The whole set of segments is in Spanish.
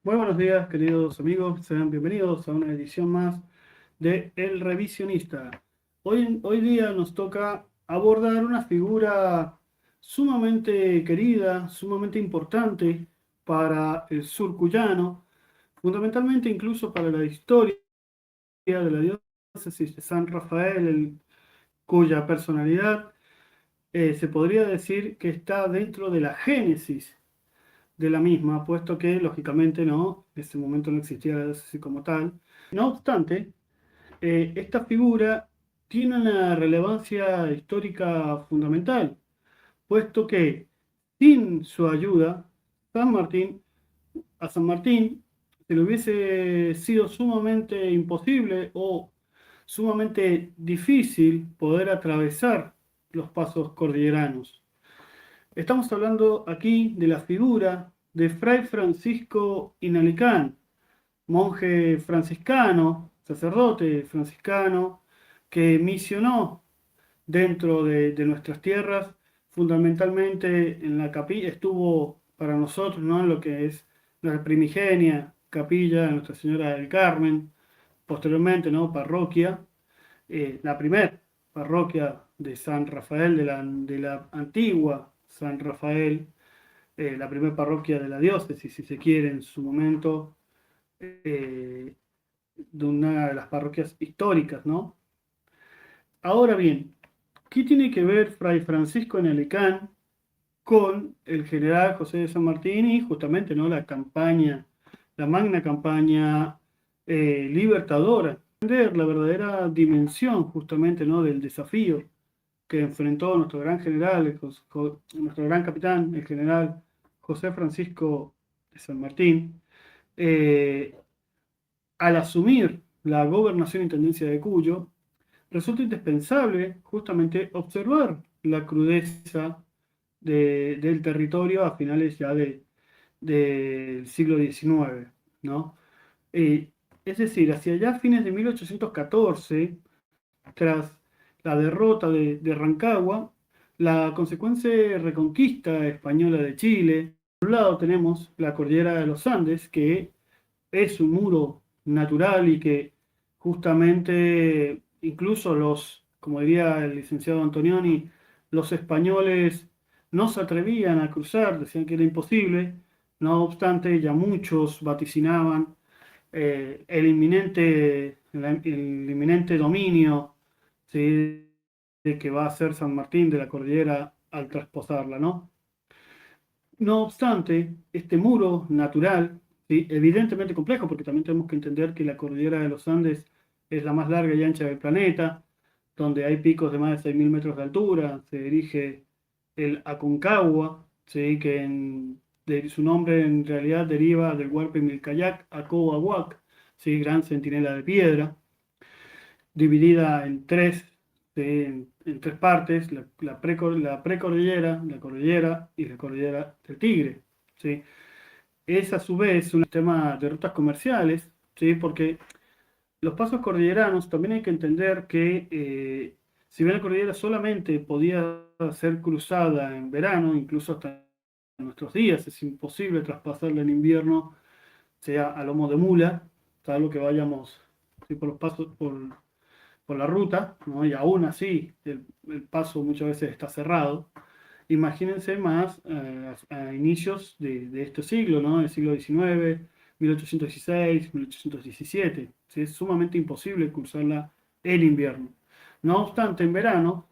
Muy buenos días, queridos amigos. Sean bienvenidos a una edición más de El Revisionista. Hoy día nos toca abordar una figura sumamente querida, sumamente importante para el sur cuyano, fundamentalmente incluso para la historia de la diócesis de San Rafael, cuya personalidad se podría decir que está dentro de la génesis de la misma, puesto que lógicamente no, en ese momento no existía la diócesis como tal. No obstante, esta figura tiene una relevancia histórica fundamental, puesto que sin su ayuda, San Martín, a San Martín se le hubiese sido sumamente imposible o sumamente difícil poder atravesar los pasos cordilleranos. Estamos hablando aquí de la figura de Fray Francisco Inalicán, monje franciscano, sacerdote franciscano, que misionó dentro de nuestras tierras, fundamentalmente en la capilla, estuvo para nosotros, ¿no?, en lo que es la primigenia capilla de Nuestra Señora del Carmen, posteriormente, ¿no?, parroquia, la primer parroquia de San Rafael, de la antigua San Rafael, la primera parroquia de la diócesis, si se quiere, en su momento, eh, de una de las parroquias históricas, ¿no? Ahora bien, ¿qué tiene que ver Fray Francisco en Alicán con el general José de San Martín y justamente, ¿no?, la campaña, la magna campaña libertadora? Entender la verdadera dimensión justamente, ¿no?, del desafío que enfrentó nuestro gran general, nuestro gran capitán, el general José Francisco de San Martín, eh, al asumir la gobernación e intendencia de Cuyo, resulta indispensable justamente observar la crudeza del territorio a finales ya del siglo XIX, ¿no? Eh, es decir, hacia allá fines de 1814, tras la derrota de Rancagua, la consecuente reconquista española de Chile. Por un lado tenemos la cordillera de los Andes, que es un muro natural y que justamente incluso como diría el licenciado Antonioni, los españoles no se atrevían a cruzar, decían que era imposible. No obstante, ya muchos vaticinaban el inminente dominio, ¿sí?, de que va a ser San Martín de la Cordillera al trasposarla, ¿no? No obstante, este muro natural, ¿sí?, evidentemente complejo, porque también tenemos que entender que la cordillera de los Andes es la más larga y ancha del planeta, donde hay picos de más de 6.000 metros de altura, se dirige el Aconcagua, ¿sí?, de su nombre en realidad deriva del huarpe Milcayac, Acoahuac, ¿sí?, gran centinela de piedra, dividida en tres, ¿sí?, en tres partes: la precordillera, la cordillera y la cordillera del Tigre, ¿sí? Es a su vez un sistema de rutas comerciales, ¿sí?, porque los pasos cordilleranos también hay que entender que, si bien la cordillera solamente podía ser cruzada en verano, incluso hasta en nuestros días es imposible traspasarla en invierno, sea a lomo de mula, salvo que vayamos, ¿sí?, por los pasos, por la ruta, ¿no? Y aún así el paso muchas veces está cerrado. Imagínense más a inicios de este siglo, ¿no?, del siglo XIX, 1816, 1817. ¿Sí? Es sumamente imposible cruzarla en invierno. No obstante, en verano,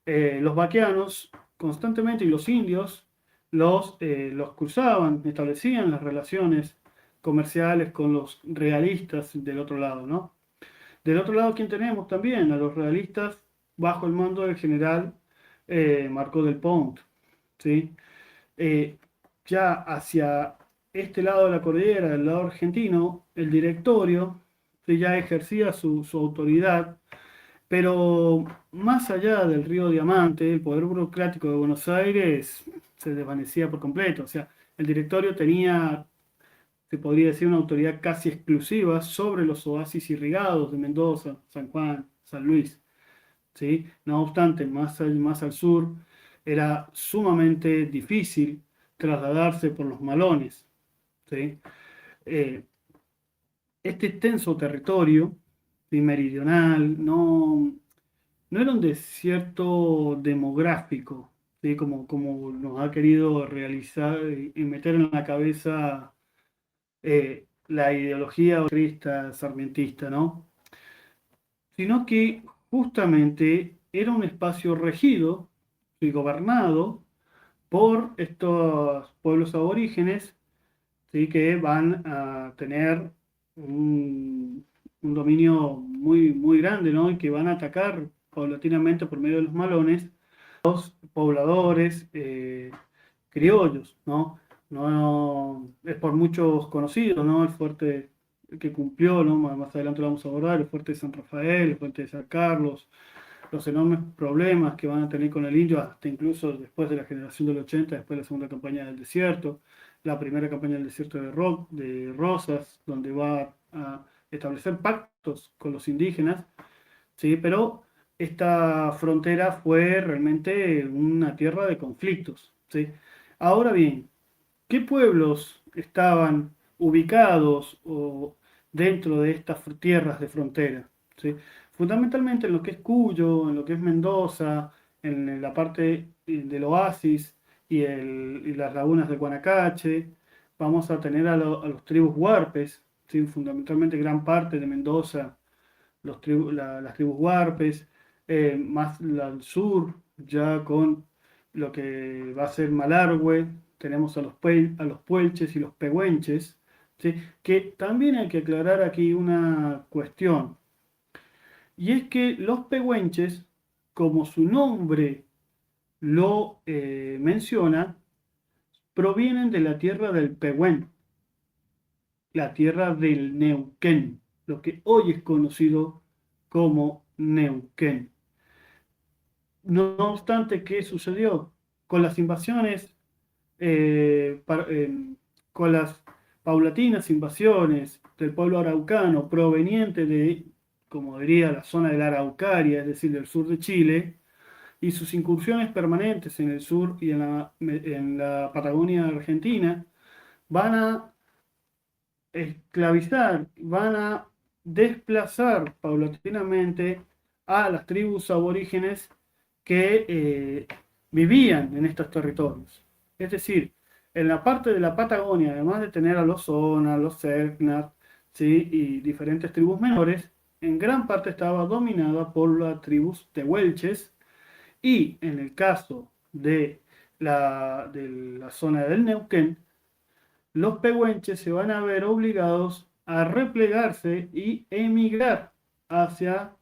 los vaqueanos constantemente, y los indios, los cruzaban, establecían las relaciones comerciales con los realistas del otro lado, ¿no? Del otro lado, ¿quién tenemos también? A los realistas bajo el mando del general Marcó del Pont, ¿sí? Eh, ya hacia este lado de la cordillera, del lado argentino, el directorio, ¿sí?, ya ejercía su autoridad, pero más allá del río Diamante, el poder burocrático de Buenos Aires se desvanecía por completo. O sea, el directorio tenía, se podría decir, una autoridad casi exclusiva sobre los oasis irrigados de Mendoza, San Juan, San Luis, ¿sí? No obstante, más al sur era sumamente difícil trasladarse por los malones, ¿sí? eh, este extenso territorio, ¿sí? Meridional, no era un desierto demográfico, ¿sí? Como nos ha querido realizar y meter en la cabeza la ideología crista, sarmientista, ¿no? Sino que justamente era un espacio regido y gobernado por estos pueblos aborígenes, ¿sí? Que van a tener un dominio muy grande, ¿no? Y que van a atacar paulatinamente por medio de los malones pobladores criollos, ¿no? No es por muchos conocido, ¿no? El fuerte que cumplió, ¿no? Más adelante lo vamos a abordar, el fuerte de San Rafael, el fuerte de San Carlos, los enormes problemas que van a tener con el indio, hasta incluso después de la generación del 80, después de la segunda campaña del desierto, la primera campaña del desierto de Rosas, donde va a establecer pactos con los indígenas, ¿sí? Pero esta frontera fue realmente una tierra de conflictos, ¿sí? Ahora bien, ¿qué pueblos estaban ubicados o dentro de estas tierras de frontera? ¿Sí? Fundamentalmente en lo que es Cuyo, en lo que es Mendoza, en la parte del oasis y las lagunas de Guanacache, vamos a tener a los tribus huarpes, ¿sí? Fundamentalmente gran parte de Mendoza las tribus huarpes, más al sur, ya con lo que va a ser Malargüe, tenemos a los puelches y los pehuenches, ¿sí? Que también hay que aclarar aquí una cuestión, y es que los pehuenches, como su nombre lo menciona, provienen de la tierra del Pehuen, la tierra del Neuquén, lo que hoy es conocido como Neuquén. No obstante, ¿qué sucedió? Con las invasiones, con las paulatinas invasiones del pueblo araucano proveniente de, como diría, la zona de la Araucaria, es decir, del sur de Chile, y sus incursiones permanentes en el sur y en la Patagonia Argentina, van a esclavizar, van a desplazar paulatinamente a las tribus aborígenes que vivían en estos territorios. Es decir, en la parte de la Patagonia, además de tener a los Zona, los Selknam, ¿sí? Y diferentes tribus menores, en gran parte estaba dominada por las tribus tehuelches y en el caso de la zona del Neuquén, los pehuenches se van a ver obligados a replegarse y emigrar hacia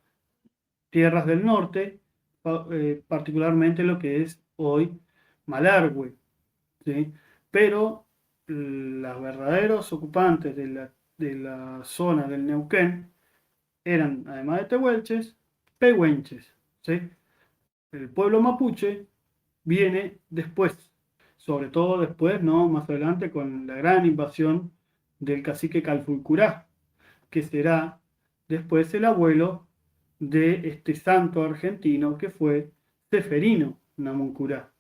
tierras del norte, particularmente lo que es hoy Malargüe, ¿sí? Pero los verdaderos ocupantes de la zona del Neuquén eran, además de tehuelches, pehuenches, ¿sí? El pueblo mapuche viene después, sobre todo después, ¿no? Más adelante con la gran invasión del cacique Calfulcurá, que será después el abuelo de este santo argentino que fue Seferino Namuncurá,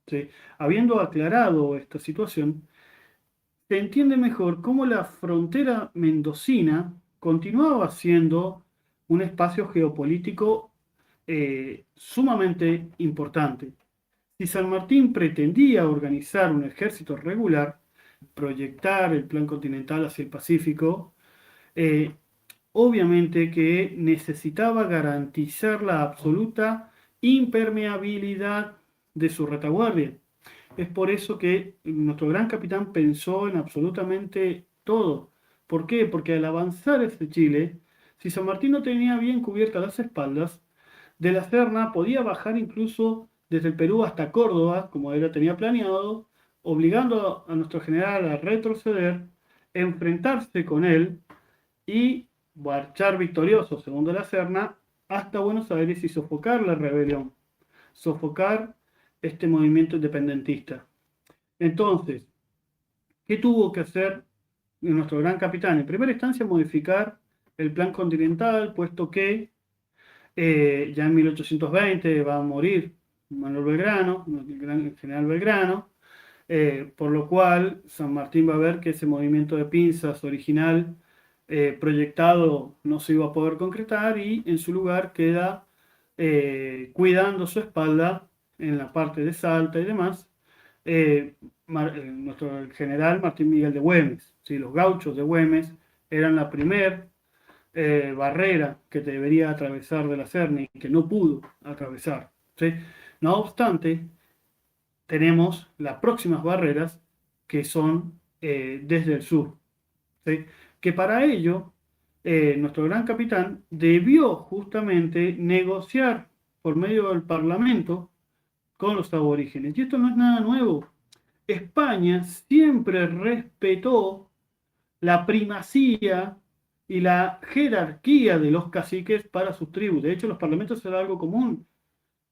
¿sí? Habiendo aclarado esta situación, se entiende mejor cómo la frontera mendocina continuaba siendo un espacio geopolítico sumamente importante. Si San Martín pretendía organizar un ejército regular, proyectar el plan continental hacia el Pacífico, eh, obviamente que necesitaba garantizar la absoluta impermeabilidad de su retaguardia. Es por eso que nuestro gran capitán pensó en absolutamente todo. ¿Por qué? Porque al avanzar hacia Chile, si San Martín no tenía bien cubiertas las espaldas, de la Serna podía bajar incluso desde el Perú hasta Córdoba, como él tenía planeado, obligando a nuestro general a retroceder, enfrentarse con él y marchar victorioso, segundo la Serna, hasta Buenos Aires y sofocar la rebelión, sofocar este movimiento independentista. Entonces, ¿qué tuvo que hacer nuestro gran capitán? En primera instancia, modificar el plan continental, puesto que ya en 1820 va a morir Manuel Belgrano, el gran general Belgrano, Por lo cual San Martín va a ver que ese movimiento de pinzas original proyectado no se iba a poder concretar y en su lugar queda cuidando su espalda en la parte de Salta y demás, nuestro general Martín Miguel de Güemes. ¿Sí? Los gauchos de Güemes eran la primer barrera que debería atravesar de la Serna y que no pudo atravesar. ¿Sí? No obstante, tenemos las próximas barreras que son desde el sur. ¿Sí? Que para ello nuestro gran capitán debió justamente negociar por medio del Parlamento con los aborígenes. Y esto no es nada nuevo. España siempre respetó la primacía y la jerarquía de los caciques para sus tribus. De hecho, los parlamentos era algo común.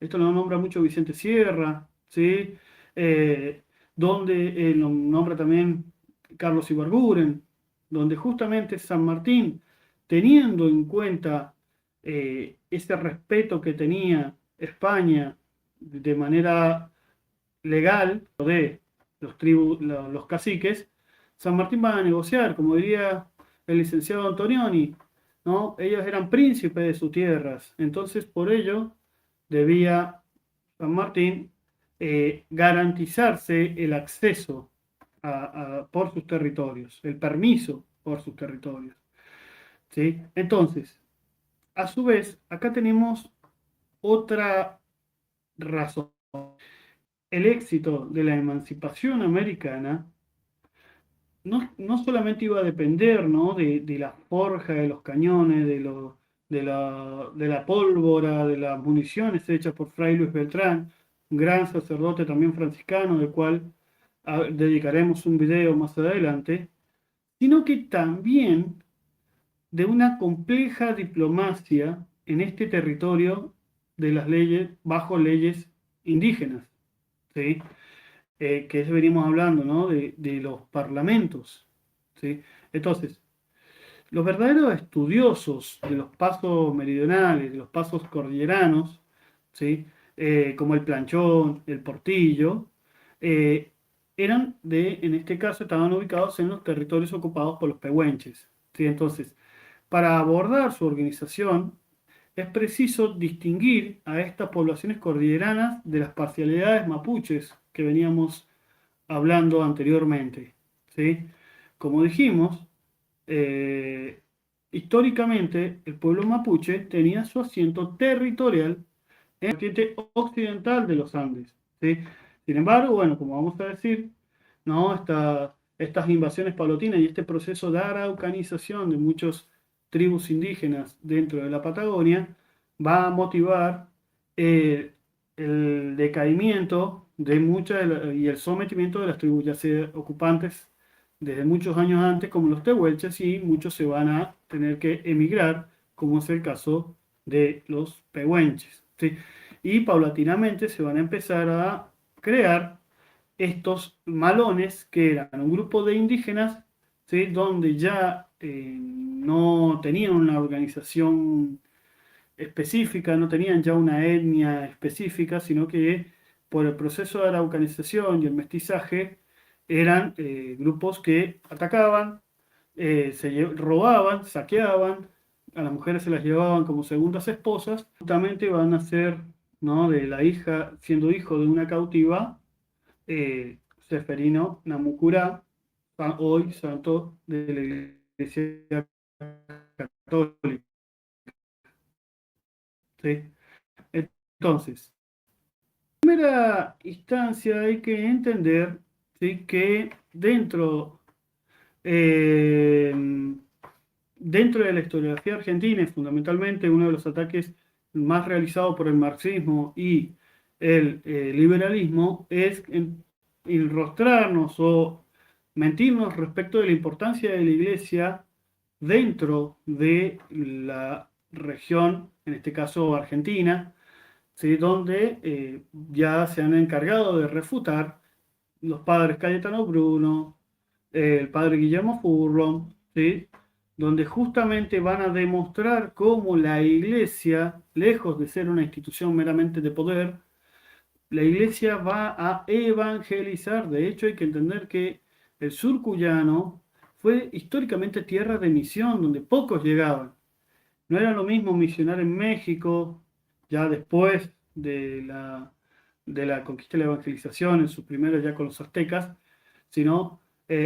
Esto lo nombra mucho Vicente Sierra, ¿sí? Eh, donde lo nombra también Carlos Ibarguren, donde justamente San Martín, teniendo en cuenta ese respeto que tenía España de manera legal de los caciques, San Martín va a negociar, como diría el licenciado Antonioni, ¿no? Ellos eran príncipes de sus tierras, entonces por ello debía San Martín garantizarse el acceso por sus territorios, el permiso por sus territorios. ¿Sí? Entonces, a su vez, acá tenemos otra razón. El éxito de la emancipación americana no solamente iba a depender, ¿no? de la forja, de los cañones, de la pólvora, de las municiones hechas por Fray Luis Beltrán, un gran sacerdote también franciscano, del cual dedicaremos un video más adelante, sino que también de una compleja diplomacia en este territorio de las leyes, bajo leyes indígenas, ¿sí? Que eso venimos hablando, ¿no? de los parlamentos, ¿sí? Entonces, los verdaderos estudiosos de los pasos meridionales, de los pasos cordilleranos, ¿sí? Como el Planchón, el Portillo, eh, en este caso, estaban ubicados en los territorios ocupados por los pehuenches, ¿sí? Entonces, para abordar su organización, es preciso distinguir a estas poblaciones cordilleranas de las parcialidades mapuches que veníamos hablando anteriormente, ¿sí? Como dijimos, eh, históricamente el pueblo mapuche tenía su asiento territorial en la vertiente occidental de los Andes, ¿sí? Sin embargo, bueno, como vamos a decir, ¿no? Estas invasiones paulatinas y este proceso de araucanización de muchas tribus indígenas dentro de la Patagonia va a motivar eh, el decaimiento de y el sometimiento de las tribus ya sea ocupantes desde muchos años antes, como los tehuelches, y muchos se van a tener que emigrar, como es el caso de los pehuenches, ¿sí? Y paulatinamente se van a empezar a crear estos malones, que eran un grupo de indígenas, ¿sí? Donde ya no tenían una organización específica, no tenían ya una etnia específica, sino que por el proceso de araucanización y el mestizaje eran grupos que atacaban, robaban, saqueaban, a las mujeres se las llevaban como segundas esposas, justamente van a ser, ¿no? De la hija, siendo hijo de una cautiva, Seferino Namucurá, hoy santo de la Iglesia Católica. ¿Sí? Entonces, en primera instancia hay que entender, ¿sí? Que eh, dentro de la historiografía argentina, y fundamentalmente uno de los ataques más realizados por el marxismo y el liberalismo, es enrostrarnos o mentirnos respecto de la importancia de la iglesia dentro de la región, en este caso Argentina, ¿sí? Donde ya se han encargado de refutar los padres Cayetano Bruno, el padre Guillermo Furlong, ¿sí? Donde justamente van a demostrar cómo la iglesia, lejos de ser una institución meramente de poder, la iglesia va a evangelizar. De hecho, hay que entender que el sur cuyano fue históricamente tierra de misión, donde pocos llegaban. No era lo mismo misionar en México, ya después de la conquista y la evangelización, en sus primeros ya con los aztecas, sino,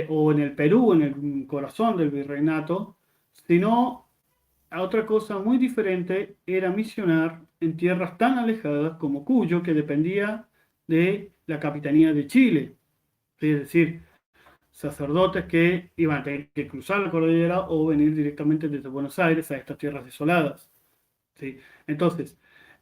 o en el Perú, en el corazón del virreinato, sino a otra cosa muy diferente era misionar en tierras tan alejadas como Cuyo, que dependía de la capitanía de Chile. Es decir, sacerdotes que iban a tener que cruzar la cordillera o venir directamente desde Buenos Aires a estas tierras desoladas. ¿Sí? Entonces,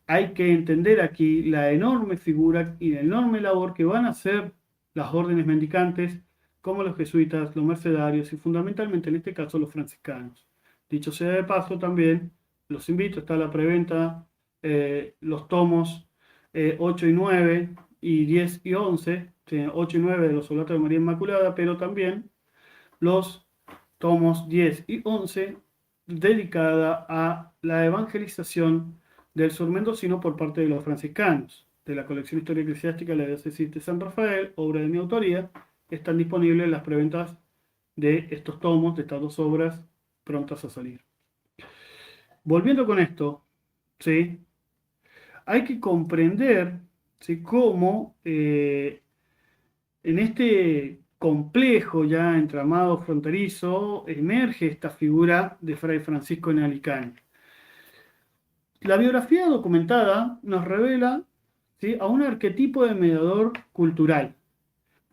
hay que entender aquí la enorme figura y la enorme labor que van a hacer las órdenes mendicantes, como los jesuitas, los mercedarios y fundamentalmente en este caso los franciscanos. Dicho sea de paso, también los invito, está a la preventa los tomos 8 y 9 y 10 y 11, 8 y 9 de los Oblatos de María Inmaculada, pero también los tomos 10 y 11 dedicada a la evangelización del sur mendocino por parte de los franciscanos. De la colección Historia Eclesiástica de la Diócesis de San Rafael, obra de mi autoría, están disponibles las preventas de estos tomos, de estas dos obras prontas a salir. Volviendo con esto, ¿sí? Hay que comprender, ¿sí?, cómo en este complejo ya entramado fronterizo emerge esta figura de Fray Francisco en Alicán. La biografía documentada nos revela, ¿sí?, a un arquetipo de mediador cultural.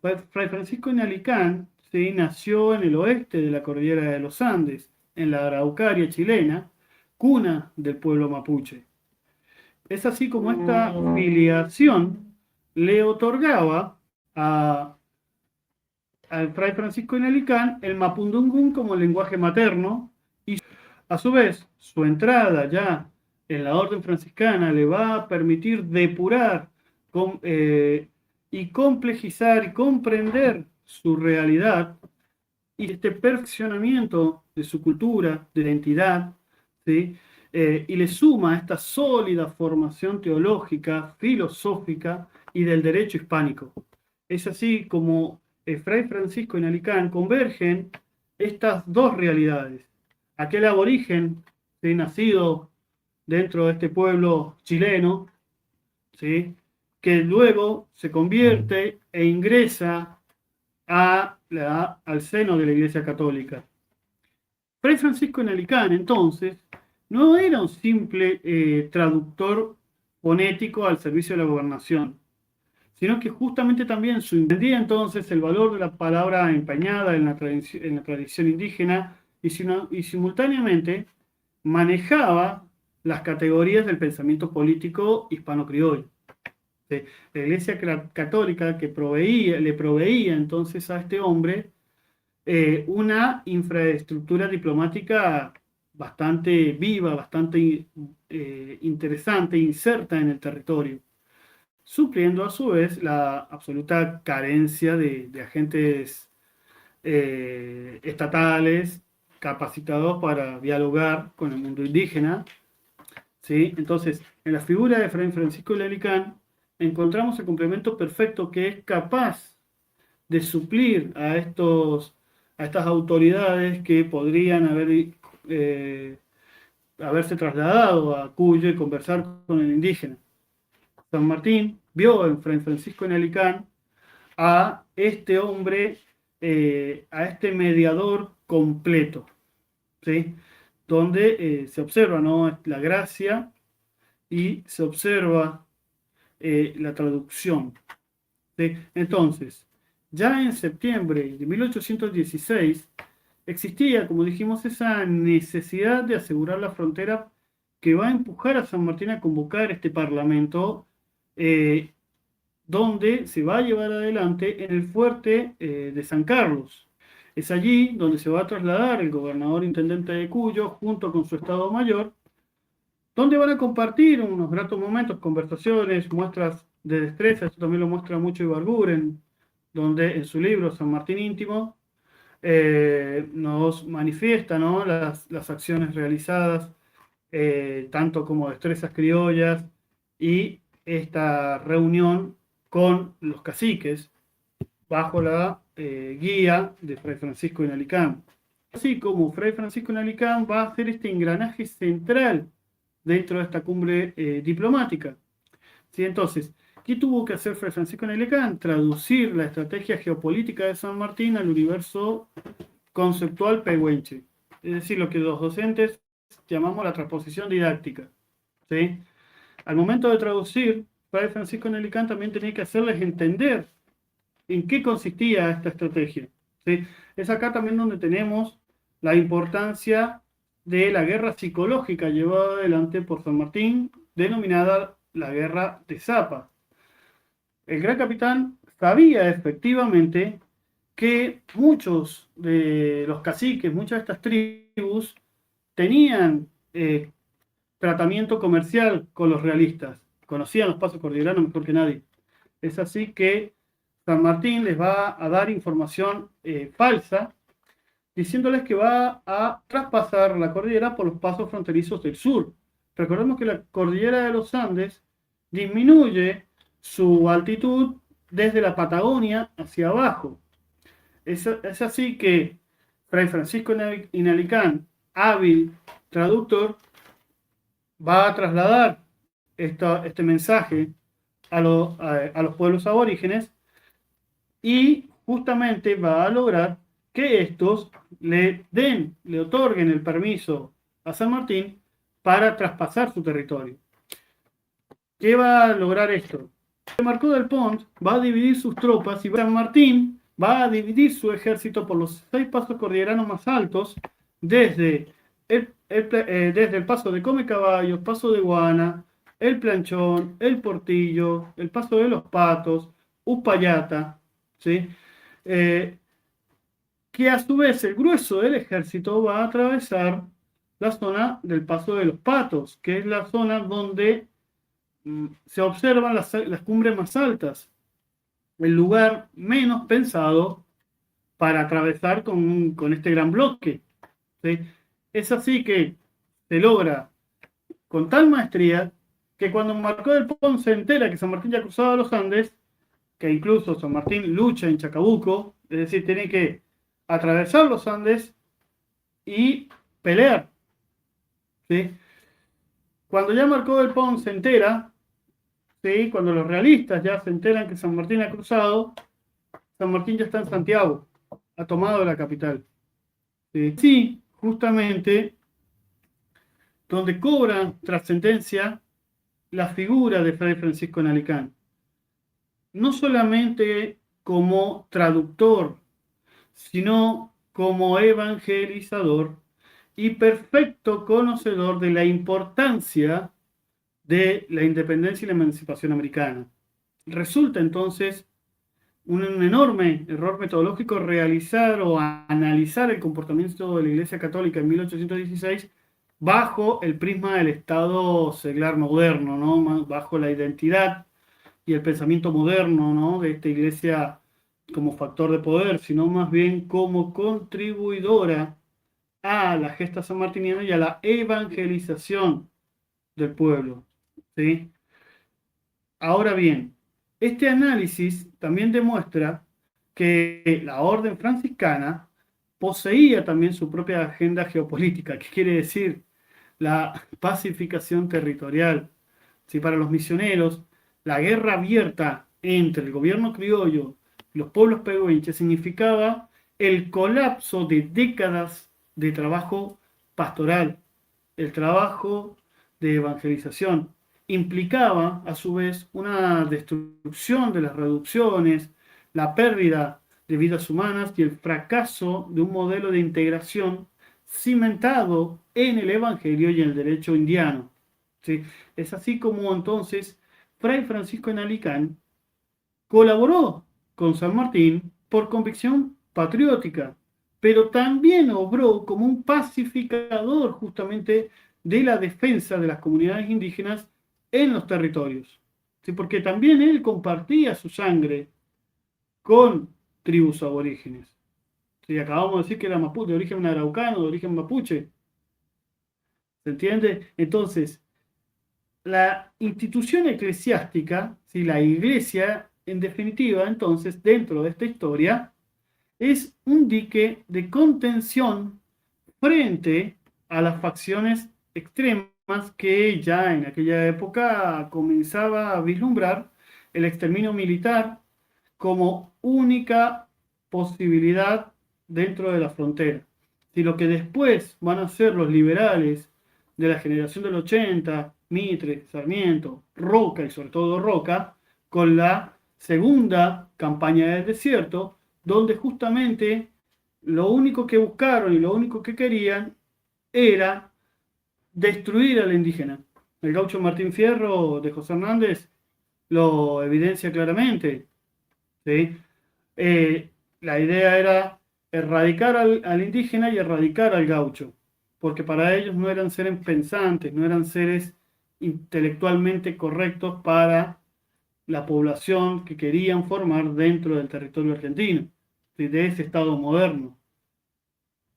Fray Francisco en Alicán, ¿sí?, nació en el oeste de la cordillera de los Andes, en la Araucaria chilena, cuna del pueblo mapuche. Es así como esta filiación le otorgaba al Fray Francisco en Alicán el mapudungún como lenguaje materno, y a su vez su entrada ya en la orden franciscana le va a permitir depurar y complejizar y comprender su realidad y este perfeccionamiento de su cultura, de identidad, ¿sí? Y le suma esta sólida formación teológica, filosófica y del derecho hispánico. Es así como Fray Francisco en Alicán convergen estas dos realidades. Aquel aborigen, ¿sí?, nacido dentro de este pueblo chileno, ¿sí?, que luego se convierte e ingresa al seno de la Iglesia Católica. Fray Francisco en Alicán, entonces, no era un simple traductor fonético al servicio de la gobernación, sino que justamente también entendía entonces el valor de la palabra empeñada en la tradición indígena y simultáneamente manejaba las categorías del pensamiento político hispano-criollo. La Iglesia Católica que le proveía entonces a este hombre una infraestructura diplomática bastante viva, bastante interesante, inserta en el territorio, supliendo a su vez la absoluta carencia de agentes estatales capacitados para dialogar con el mundo indígena, ¿sí? Entonces, en la figura de Fray Francisco de Alicán encontramos el complemento perfecto que es capaz de suplir a estas autoridades que podrían haberse trasladado a Cuyo y conversar con el indígena. San Martín vio en Fray Francisco en Alicán a este hombre, a este mediador completo, ¿sí?, donde se observa, ¿no?, la gracia y se observa la traducción, ¿sí? Entonces, ya en septiembre de 1816 existía, como dijimos, esa necesidad de asegurar la frontera que va a empujar a San Martín a convocar este parlamento, donde se va a llevar adelante en el fuerte de San Carlos. Es allí donde se va a trasladar el gobernador intendente de Cuyo junto con su Estado Mayor, donde van a compartir unos gratos momentos, conversaciones, muestras de destreza. Esto también lo muestra mucho Ibarguren, donde en su libro San Martín Íntimo nos manifiesta, ¿no?, las acciones realizadas, tanto como destrezas criollas y esta reunión con los caciques bajo la guía de Fray Francisco de Nalicán. Así como Fray Francisco de Nalicán va a ser este engranaje central dentro de esta cumbre diplomática. ¿Sí? Entonces, ¿qué tuvo que hacer Fray Francisco de Nalicán? Traducir la estrategia geopolítica de San Martín al universo conceptual pehuenche. Es decir, lo que los docentes llamamos la transposición didáctica. ¿Sí? Al momento de traducir, Fray Francisco de Nalicán también tenía que hacerles entender en qué consistía esta estrategia. ¿Sí? Es acá también donde tenemos la importancia de la guerra psicológica llevada adelante por San Martín, denominada la guerra de Zapa. El gran capitán sabía efectivamente que muchos de los caciques, muchas de estas tribus, tenían tratamiento comercial con los realistas, conocían los pasos cordilleranos mejor que nadie. Es así que San Martín les va a dar información falsa, diciéndoles que va a traspasar la cordillera por los pasos fronterizos del sur. Recordemos que la cordillera de los Andes disminuye su altitud desde la Patagonia hacia abajo. Es así que Fray Francisco de Nalicán, hábil traductor, va a trasladar este mensaje a los pueblos aborígenes y justamente va a lograr que estos le otorguen el permiso a San Martín para traspasar su territorio. ¿Qué va a lograr esto? Marcó del Pont va a dividir sus tropas y San Martín va a dividir su ejército por los 6 pasos cordilleranos más altos, desde el paso de Come Caballos, paso de Guana, el Planchón, el Portillo, el paso de los Patos, Uspallata, ¿sí? Que a su vez el grueso del ejército va a atravesar la zona del paso de los Patos, que es la zona donde se observan las cumbres más altas, el lugar menos pensado para atravesar con este gran bloque. ¿Sí? Es así que se logra con tal maestría que cuando Marcó del Pont se entera que San Martín ya ha cruzado los Andes, que incluso San Martín lucha en Chacabuco, es decir, tiene que atravesar los Andes y pelear. ¿Sí? Cuando ya Marcó del Pont se entera, ¿sí? Cuando los realistas ya se enteran que San Martín ha cruzado, San Martín ya está en Santiago, ha tomado la capital. ¿Sí? Sí, justamente donde cobra trascendencia la figura de Fray Francisco de Nalicán. No solamente como traductor, sino como evangelizador y perfecto conocedor de la importancia de la independencia y la emancipación americana. Resulta entonces un enorme error metodológico realizar o analizar el comportamiento de la Iglesia Católica en 1816 bajo el prisma del Estado seglar moderno, ¿no? Bajo la identidad y el pensamiento moderno, ¿no? De esta Iglesia como factor de poder, sino más bien como contribuidora a la gesta sanmartiniana y a la evangelización del pueblo. ¿Sí? Ahora bien, este análisis también demuestra que la orden franciscana poseía también su propia agenda geopolítica, que quiere decir la pacificación territorial. Si para los misioneros la guerra abierta entre el gobierno criollo y los pueblos pehuenches significaba el colapso de décadas de trabajo pastoral, el trabajo de evangelización. Implicaba, a su vez, una destrucción de las reducciones, la pérdida de vidas humanas y el fracaso de un modelo de integración cimentado en el Evangelio y en el derecho indiano. ¿Sí? Es así como entonces Fray Francisco de Nalicán colaboró con San Martín por convicción patriótica, pero también obró como un pacificador justamente de la defensa de las comunidades indígenas en los territorios. ¿Sí? Porque también él compartía su sangre con tribus aborígenes. ¿Sí? Acabamos de decir que era mapuche, de origen araucano, de origen mapuche. ¿Se entiende? Entonces, la institución eclesiástica, ¿sí? La iglesia, en definitiva, entonces, dentro de esta historia, es un dique de contención frente a las facciones extremas que ya en aquella época comenzaba a vislumbrar el exterminio militar como única posibilidad dentro de la frontera. Si lo que después van a ser los liberales de la generación del 80, Mitre, Sarmiento, Roca y sobre todo Roca, con la segunda campaña del desierto, donde justamente lo único que buscaron y lo único que querían era destruir al indígena. El gaucho Martín Fierro de José Hernández lo evidencia claramente. ¿Sí? La idea era erradicar al indígena y erradicar al gaucho, porque para ellos no eran seres pensantes, no eran seres intelectualmente correctos para la población que querían formar dentro del territorio argentino, ¿sí? De ese Estado moderno.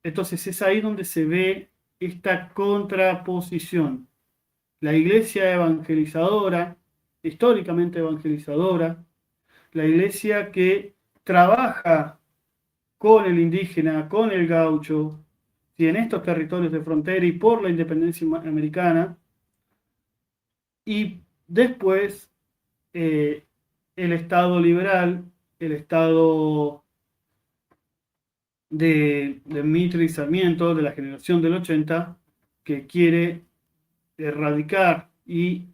Entonces es ahí donde se ve esta contraposición. La iglesia evangelizadora, históricamente evangelizadora, la iglesia que trabaja con el indígena, con el gaucho, y en estos territorios de frontera y por la independencia americana, y después eh, el Estado liberal, el Estado de Mitre y Sarmiento, de la generación del 80, que quiere erradicar y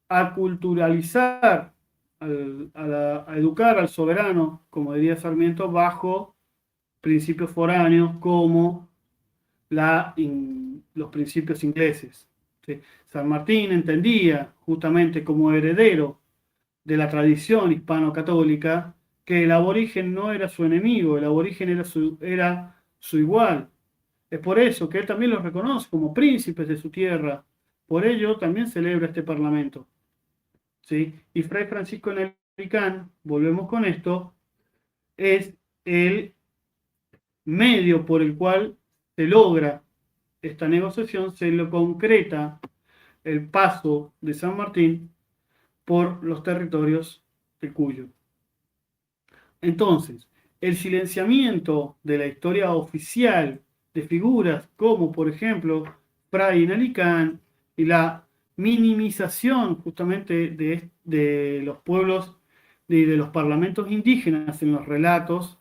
aculturalizar, a educar al soberano, como diría Sarmiento, bajo principios foráneos como los principios ingleses. ¿Sí? San Martín entendía justamente como heredero de la tradición hispano-católica que el aborigen no era su enemigo, el aborigen era su igual. Es por eso que él también los reconoce como príncipes de su tierra. Por ello también celebra este parlamento. ¿Sí? Y Fray Francisco Nelicán, volvemos con esto, es el medio por el cual se logra esta negociación, se lo concreta el paso de San Martín por los territorios de Cuyo. Entonces, el silenciamiento de la historia oficial de figuras como, por ejemplo, Fray Nalicán y la minimización justamente de los pueblos y de los parlamentos indígenas en los relatos,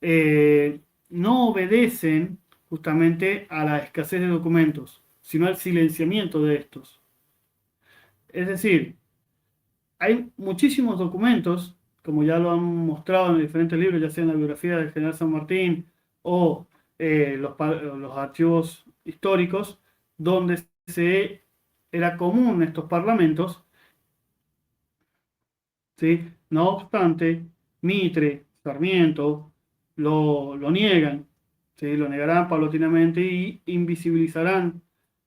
no obedecen justamente a la escasez de documentos, sino al silenciamiento de estos. Es decir, hay muchísimos documentos, como ya lo han mostrado en diferentes libros, ya sea en la biografía del general San Martín o los archivos históricos, donde era común estos parlamentos, ¿sí? No obstante, Mitre, Sarmiento lo niegan, ¿sí? Lo negarán paulatinamente y invisibilizarán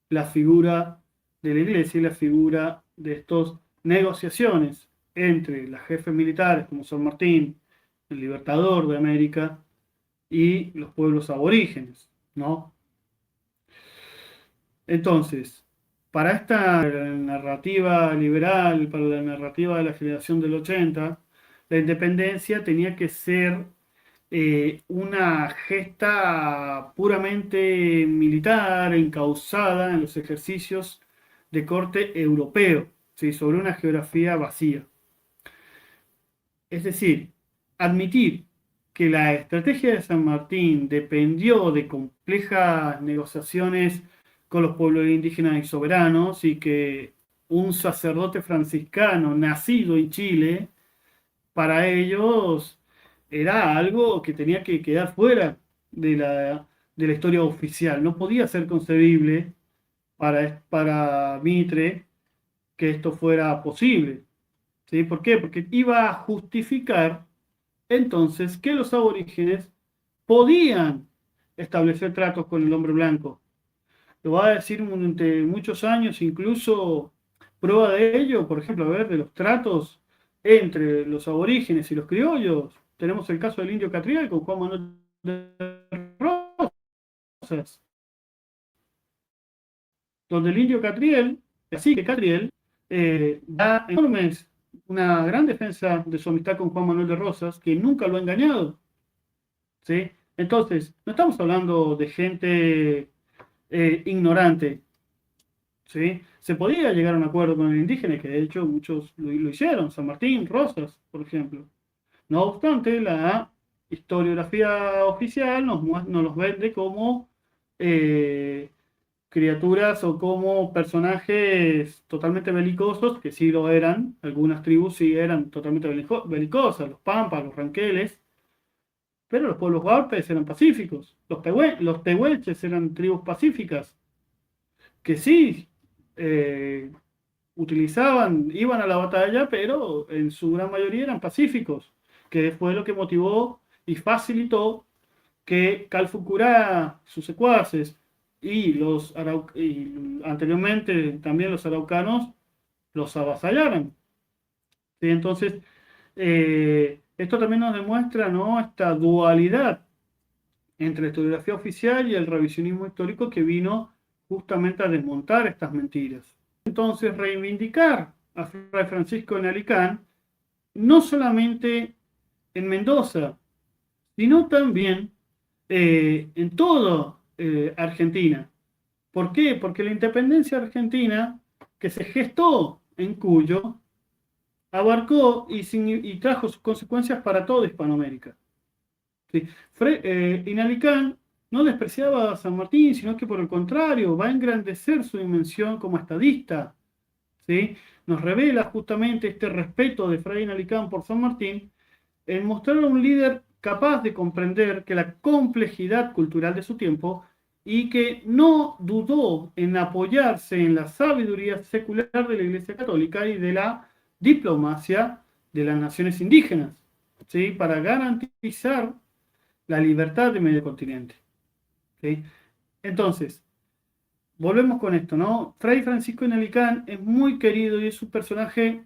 la figura de la iglesia y la figura de estas negociaciones entre los jefes militares como San Martín, el libertador de América, y los pueblos aborígenes, ¿no? Entonces, para esta narrativa liberal, para la narrativa de la generación del 80, la independencia tenía que ser una gesta puramente militar, encauzada en los ejercicios de corte europeo, ¿sí? Sobre una geografía vacía. Es decir, admitir que la estrategia de San Martín dependió de complejas negociaciones con los pueblos indígenas y soberanos y que un sacerdote franciscano nacido en Chile, para ellos era algo que tenía que quedar fuera de la historia oficial. No podía ser concebible para Mitre que esto fuera posible. ¿Sí? ¿Por qué? Porque iba a justificar entonces que los aborígenes podían establecer tratos con el hombre blanco. Lo va a decir durante muchos años, incluso prueba de ello, por ejemplo, a ver, de los tratos entre los aborígenes y los criollos. Tenemos el caso del indio Catriel con Juan Manuel de Rosas, donde el indio Catriel, así que Catriel, da enormes una gran defensa de su amistad con Juan Manuel de Rosas, que nunca lo ha engañado, ¿sí? Entonces, no estamos hablando de gente ignorante, ¿sí? Se podía llegar a un acuerdo con el indígena, que de hecho muchos lo hicieron, San Martín, Rosas, por ejemplo. No obstante, la historiografía oficial nos los vende como eh, criaturas o como personajes totalmente belicosos, que sí lo eran, algunas tribus sí eran totalmente belicosas, los pampas, los ranqueles, pero los pueblos huarpes eran pacíficos, los tehuelches eran tribus pacíficas, que sí iban a la batalla, pero en su gran mayoría eran pacíficos, que fue lo que motivó y facilitó que Calfucurá, sus secuaces y anteriormente también los araucanos los avasallaran. ¿Sí? Entonces, esto también nos demuestra, ¿no?, esta dualidad entre la historiografía oficial y el revisionismo histórico que vino justamente a desmontar estas mentiras. Entonces, reivindicar a Fray Francisco en Alicán, no solamente en Mendoza, sino también en toda Argentina. ¿Por qué? Porque la independencia argentina, que se gestó en Cuyo, abarcó y trajo sus consecuencias para toda Hispanoamérica. ¿Sí? Inalicán no despreciaba a San Martín, sino que por el contrario, va a engrandecer su dimensión como estadista. ¿Sí? Nos revela justamente este respeto de Fray Inalicán por San Martín en mostrar a un líder capaz de comprender que la complejidad cultural de su tiempo y que no dudó en apoyarse en la sabiduría secular de la Iglesia Católica y de la diplomacia de las naciones indígenas, ¿sí?, para garantizar la libertad de medio continente. ¿Sí? Entonces, volvemos con esto, ¿no? Fray Francisco de Alicán es muy querido y es un personaje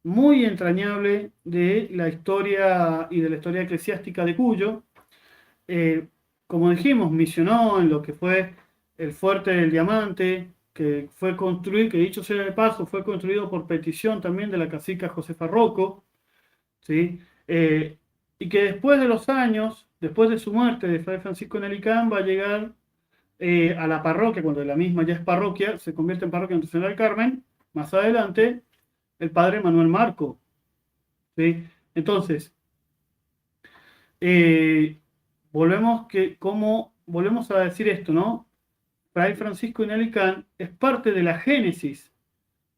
muy entrañable de la historia y de la historia eclesiástica de Cuyo. Eh, Como dijimos, misionó en lo que fue el Fuerte del Diamante, que fue construido, que dicho sea de paso, fue construido por petición también de la cacica Josefa Rocco, ¿sí? Y que después de los años, después de su muerte de Fray Francisco Nelicán, va a llegar a la parroquia, cuando la misma ya es parroquia, se convierte en parroquia Nuestra Señora del Carmen, más adelante, el padre Manuel Marco, ¿sí? Entonces, eh, volvemos a decir esto, ¿no? Fray Francisco Inalicán es parte de la génesis,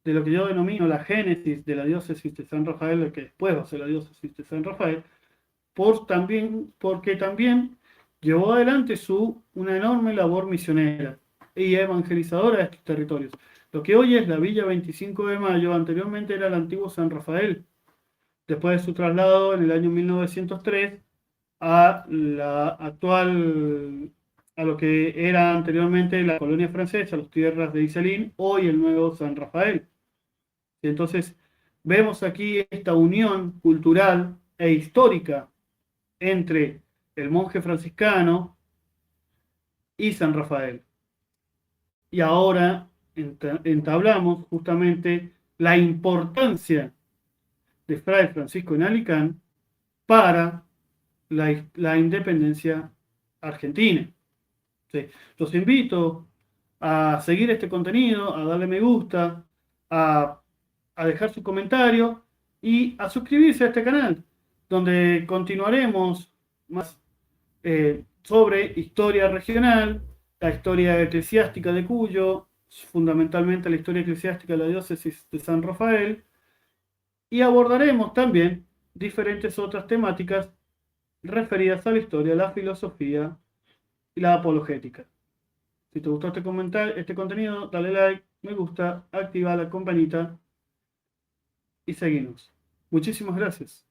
de lo que yo denomino la génesis de la diócesis de San Rafael, lo que después va a ser la diócesis de San Rafael, porque también llevó adelante una enorme labor misionera y evangelizadora de estos territorios. Lo que hoy es la Villa 25 de Mayo, anteriormente era el antiguo San Rafael, después de su traslado en el año 1903 a la actual, a lo que era anteriormente la colonia francesa, las tierras de Iselín, hoy el nuevo San Rafael. Y entonces vemos aquí esta unión cultural e histórica entre el monje franciscano y San Rafael. Y ahora entablamos justamente la importancia de Fray Francisco en Alicán para la independencia argentina. Sí. Los invito a seguir este contenido, a darle me gusta, a, a dejar su comentario y a suscribirse a este canal, donde continuaremos más sobre historia regional, la historia eclesiástica de Cuyo, fundamentalmente la historia eclesiástica de la diócesis de San Rafael, y abordaremos también diferentes otras temáticas referidas a la historia, la filosofía y la apologética. Si te gustó este contenido, dale like, me gusta, activa la campanita y seguimos. Muchísimas gracias.